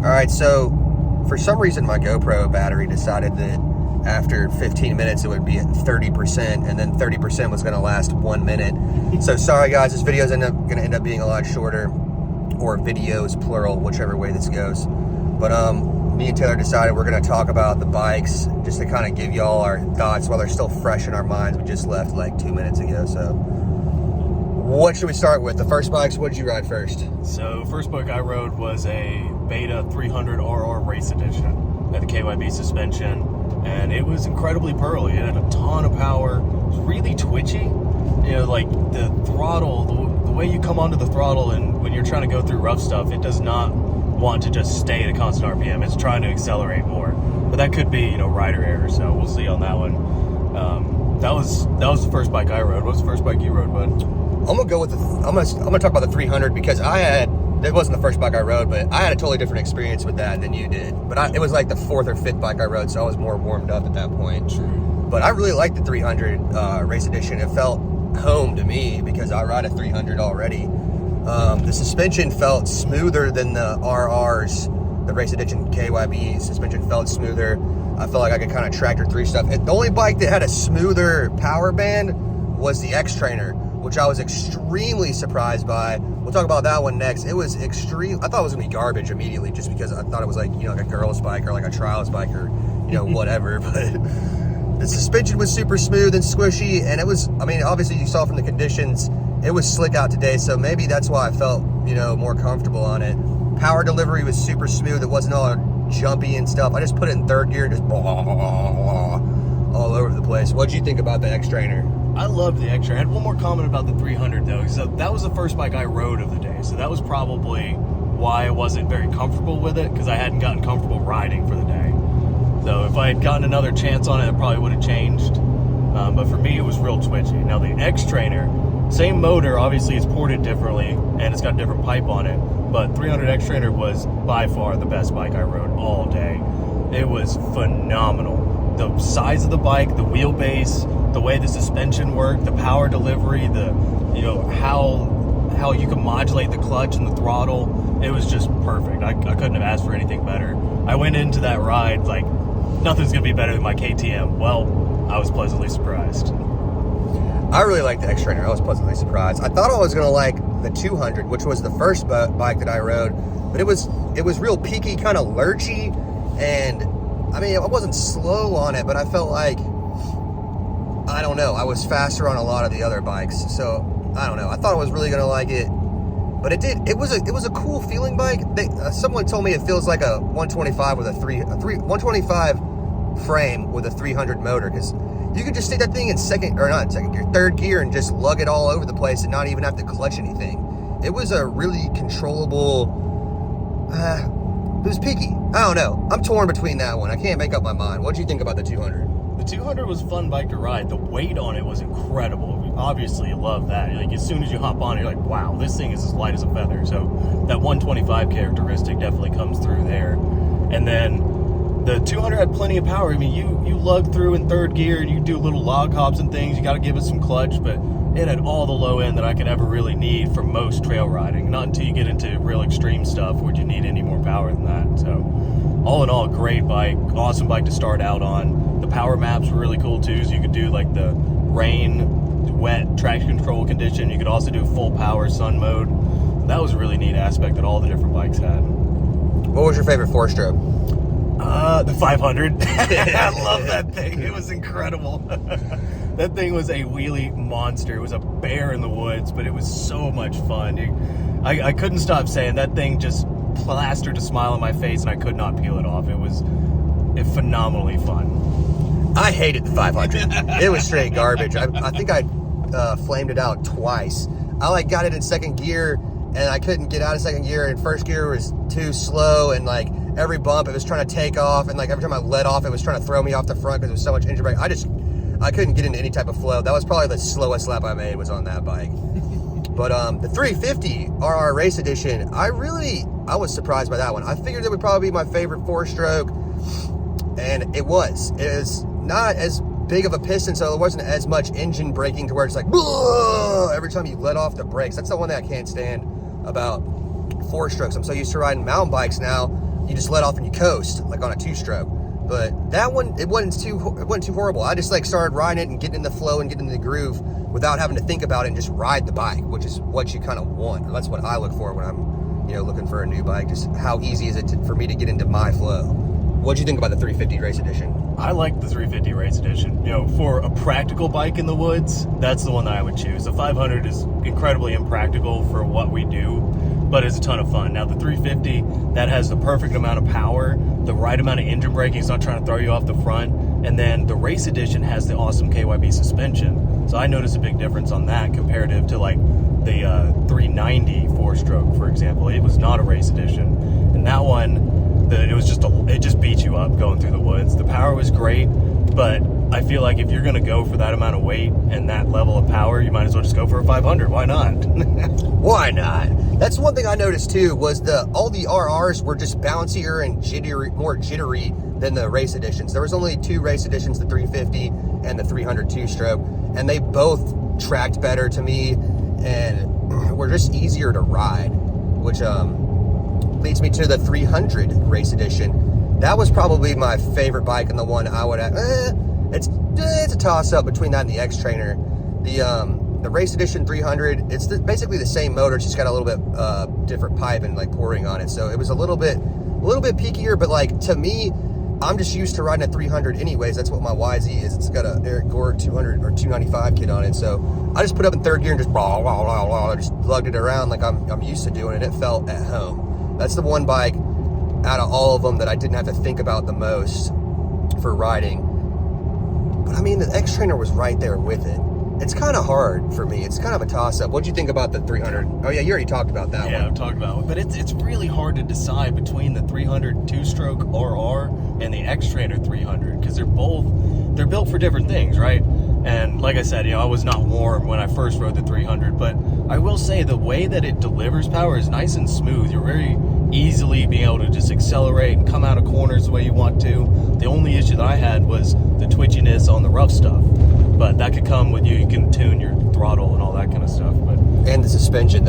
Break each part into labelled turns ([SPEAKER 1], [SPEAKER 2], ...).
[SPEAKER 1] All right, so for some reason my GoPro battery decided that after 15 minutes it would be at 30%, and then 30% was going to last 1 minute. So sorry guys, this video is going to end up being a lot shorter, or videos plural, whichever way this goes. But me and Taylor decided we're going to talk about the bikes just to kind of give y'all our thoughts while they're still fresh in our minds. We just left like 2 minutes ago. So what should we start with? The first bikes, what did you ride first?
[SPEAKER 2] So first bike I rode was a Beta 300 RR Race Edition. Had the KYB suspension, and it was incredibly pearly. It had a ton of power. It was really twitchy. You know, like the throttle, the way you come onto the throttle, and when you're trying to go through rough stuff, it does not want to just stay at a constant RPM. It's trying to accelerate more. But that could be, you know, rider error. So we'll see on that one. That was the first bike I rode. What was the first bike you rode, bud?
[SPEAKER 1] I'm gonna go with I'm gonna talk about the 300 because it wasn't the first bike I rode, but I had a totally different experience with that than you did. But it was like the fourth or fifth bike I rode, so I was more warmed up at that point.
[SPEAKER 2] True.
[SPEAKER 1] But I really liked the 300 Race Edition. It felt home to me because I ride a 300 already. The suspension felt smoother than the RRs. The Race Edition KYB suspension felt smoother. I felt like I could kind of tractor through stuff. The only bike that had a smoother power band was the X-Trainer, which I was extremely surprised by. We'll talk about that one next. It was extreme. I thought it was gonna be garbage immediately just because I thought it was like, you know, like a girl's bike or like a trials bike or, you know, whatever. But the suspension was super smooth and squishy, and it was, I mean, obviously you saw from the conditions, it was slick out today, so maybe that's why I felt, you know, more comfortable on it. Power delivery was super smooth. It wasn't all jumpy and stuff. I just put it in third gear, just blah, blah, blah, all over the place. What did you think about the X-Trainer?
[SPEAKER 2] I loved the X-Trainer. I had one more comment about the 300 though, because that was the first bike I rode of the day. So that was probably why I wasn't very comfortable with it, because I hadn't gotten comfortable riding for the day. So if I had gotten another chance on it, it probably would have changed. But for me, it was real twitchy. Now the X-Trainer, same motor, obviously it's ported differently, and it's got a different pipe on it. But 300 X-Trainer was by far the best bike I rode all day. It was phenomenal. The size of the bike, the wheelbase, the way the suspension worked, the power delivery, you know, how you can modulate the clutch and the throttle, it was just perfect. I couldn't have asked for anything better. I went into that ride like, nothing's gonna be better than my KTM. Well, I was pleasantly surprised.
[SPEAKER 1] I really liked the X-Trainer. I was pleasantly surprised. I thought I was gonna like the 200, which was the first bike that I rode, but it was real peaky, kind of lurchy, and I mean, I wasn't slow on it, but I felt like, I don't know, I was faster on a lot of the other bikes. So I don't know. I thought I was really gonna like it, but it did. It was a cool feeling bike. Someone told me it feels like a 125 with a 125 frame with a 300 motor, because you could just stick that thing in third gear and just lug it all over the place and not even have to clutch anything. It was a really controllable. It was peaky. I don't know. I'm torn between that one. I can't make up my mind. What do you think about the 200?
[SPEAKER 2] The 200 was a fun bike to ride. The weight on it was incredible. Obviously, you love that. Like, as soon as you hop on it, you're like, wow, this thing is as light as a feather. So that 125 characteristic definitely comes through there. And then the 200 had plenty of power. I mean, you lug through in third gear and you do little log hops and things. You got to give it some clutch, but it had all the low end that I could ever really need for most trail riding. Not until you get into real extreme stuff would you need any more power than that. So all in all, great bike, awesome bike to start out on. The power maps were really cool too, so you could do like the rain, wet, traction control condition. You could also do full power sun mode. That was a really neat aspect that all the different bikes had.
[SPEAKER 1] What was your favorite four-stroke?
[SPEAKER 2] The 500. I love that thing. It was incredible. That thing was a wheelie monster. It was a bear in the woods, but it was so much fun. I couldn't stop saying that thing just plastered a smile on my face, and I could not peel it off. It was phenomenally fun.
[SPEAKER 1] I hated the 500. It was straight garbage. I think I flamed it out twice. I got it in second gear, and I couldn't get out of second gear, and first gear was too slow, and like every bump it was trying to take off, and like every time I let off it was trying to throw me off the front because there was so much engine brake. I couldn't get into any type of flow. That was probably the slowest lap I made was on that bike. But the 350 RR Race Edition, I was surprised by that one. I figured it would probably be my favorite four-stroke, and it was. It is not as big of a piston, so there wasn't as much engine braking to where it's like every time you let off the brakes. That's the one that I can't stand about four strokes. I'm so used to riding mountain bikes now. you just let off and you coast, like on a 2-stroke. But that one, it wasn't too horrible. I just like started riding it and getting in the flow and getting in the groove without having to think about it and just ride the bike, which is what you kind of want. That's what I look for when I'm, you know, looking for a new bike. Just how easy is it for me to get into my flow? What'd you think about the 350 Race Edition?
[SPEAKER 2] I like the 350 Race Edition. You know, for a practical bike in the woods, that's the one that I would choose. The 500 is incredibly impractical for what we do, but it's a ton of fun. Now, the 350, that has the perfect amount of power, the right amount of engine braking, it's not trying to throw you off the front, and then the Race Edition has the awesome KYB suspension. So I noticed a big difference on that comparative to like the 390 4-stroke, for example. It was not a Race Edition, and that one, it just beat you up going through the woods. The power was great, but I feel like if you're going to go for that amount of weight and that level of power, you might as well just go for a 500. Why not?
[SPEAKER 1] Why not? That's one thing I noticed too, was all the RRs were just bouncier and more jittery than the Race Editions. There was only 2 Race Editions, the 350 and the 300 2-stroke, and they both tracked better to me and were just easier to ride, which leads me to the 300 Race Edition. That was probably my favorite bike, and the one I would it's a toss-up between that and the X-Trainer. The Race Edition 300, it's basically the same motor, it's just got a little bit different pipe and like pouring on it, so it was a little bit peakier, but like to me, I'm just used to riding a 300 anyways. That's what my YZ is. It's got a Eric Gord 200 or 295 kit on it, so I just put up in third gear and just just lugged it around like I'm used to doing it. It felt at home. That's the one bike out of all of them that I didn't have to think about the most for riding. But I mean, the X-Trainer was right there with it. It's kind of hard for me. It's kind of a toss-up. What'd you think about the 300? Oh yeah, you already talked about that one.
[SPEAKER 2] Yeah, I've talked about it. But it's really hard to decide between the 300 2-stroke RR and the X-Trainer 300, because they're built for different things, right? And like I said, you know, I was not warm when I first rode the 300, but I will say the way that it delivers power is nice and smooth. You're very easily being able to just accelerate and come out of corners the way you want to. The only issue that I had was the twitchiness on the rough stuff, but that could come with you can tune your throttle and all that kind of stuff. But
[SPEAKER 1] and the suspension,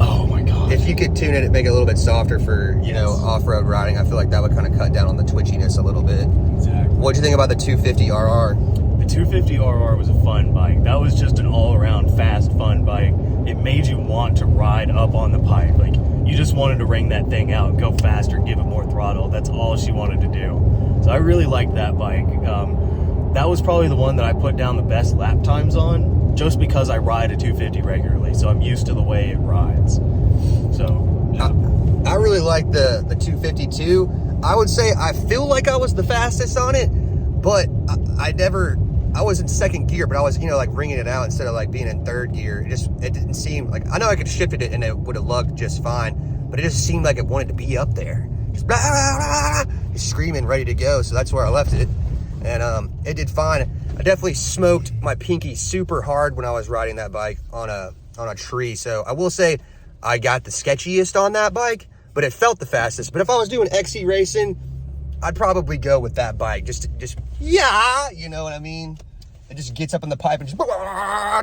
[SPEAKER 2] oh my god,
[SPEAKER 1] if you could tune it and make it a little bit softer for you know off-road riding, I feel like that would kind of cut down on the twitchiness a little bit.
[SPEAKER 2] Exactly.
[SPEAKER 1] What'd you think about the 250 RR?
[SPEAKER 2] The 250 RR was a fun bike. That was just an all-around fast, fun bike. It made you want to ride up on the pipe. Like, you just wanted to wring that thing out, go faster, give it more throttle. That's all she wanted to do. So I really liked that bike. That was probably the one that I put down the best lap times on, just because I ride a 250 regularly, so I'm used to the way it rides. So yeah.
[SPEAKER 1] I really like the 250 too. I would say I feel like I was the fastest on it, but I was in second gear, but I was, you know, like ringing it out instead of like being in third gear. It didn't seem like, I know I could have shifted it and it would have lugged just fine, but it just seemed like it wanted to be up there. Just, blah, blah, blah, just screaming, ready to go. So that's where I left it. And it did fine. I definitely smoked my pinky super hard when I was riding that bike on a tree. So I will say I got the sketchiest on that bike, but it felt the fastest. But if I was doing XC racing, I'd probably go with that bike. Just yeah, you know what I mean? It just gets up in the pipe and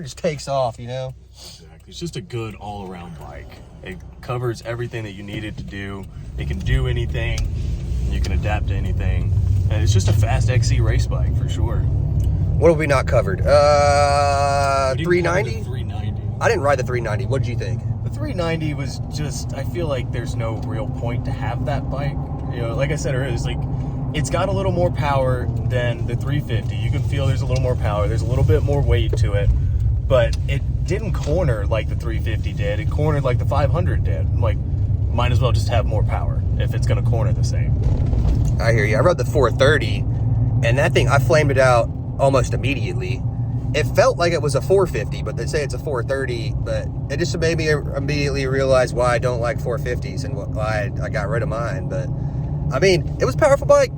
[SPEAKER 1] just takes off, you know?
[SPEAKER 2] Exactly. It's just a good all-around bike. It covers everything that you need it to do. It can do anything. You can adapt to anything. And it's just a fast XC race bike for sure.
[SPEAKER 1] What have we not covered? 390?
[SPEAKER 2] 390.
[SPEAKER 1] I didn't ride the 390. What did you think?
[SPEAKER 2] The 390 was just, I feel like there's no real point to have that bike. You know, like I said earlier, it's got a little more power than the 350. You can feel there's a little more power. There's a little bit more weight to it, but it didn't corner like the 350 did. It cornered like the 500 did. I'm like, might as well just have more power if it's going to corner the same.
[SPEAKER 1] I hear you. I rode the 430, and that thing, I flamed it out almost immediately. It felt like it was a 450, but they say it's a 430, but it just made me immediately realize why I don't like 450s and why I got rid of mine. But I mean, it was a powerful bike.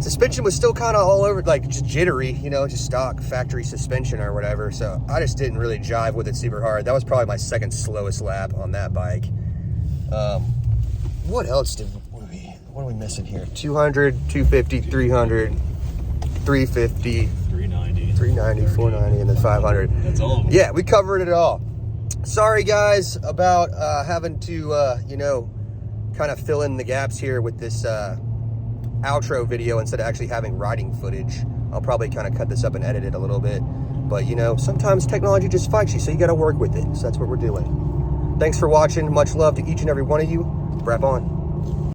[SPEAKER 1] Suspension was still kind of all over, like just jittery, you know, just stock factory suspension or whatever. So I just didn't really jive with it super hard. That was probably my second slowest lap on that bike. What else what are we missing here? 200, 250, 300, 350, 390, 490, and then 500.
[SPEAKER 2] That's all of them.
[SPEAKER 1] Yeah, we covered it all. Sorry guys about having to, kind of fill in the gaps here with this outro video instead of actually having riding footage. I'll probably kind of cut this up and edit it a little bit. But, you know, sometimes technology just fights you, so you got to work with it. So that's what we're doing. Thanks for watching. Much love to each and every one of you. Brap on.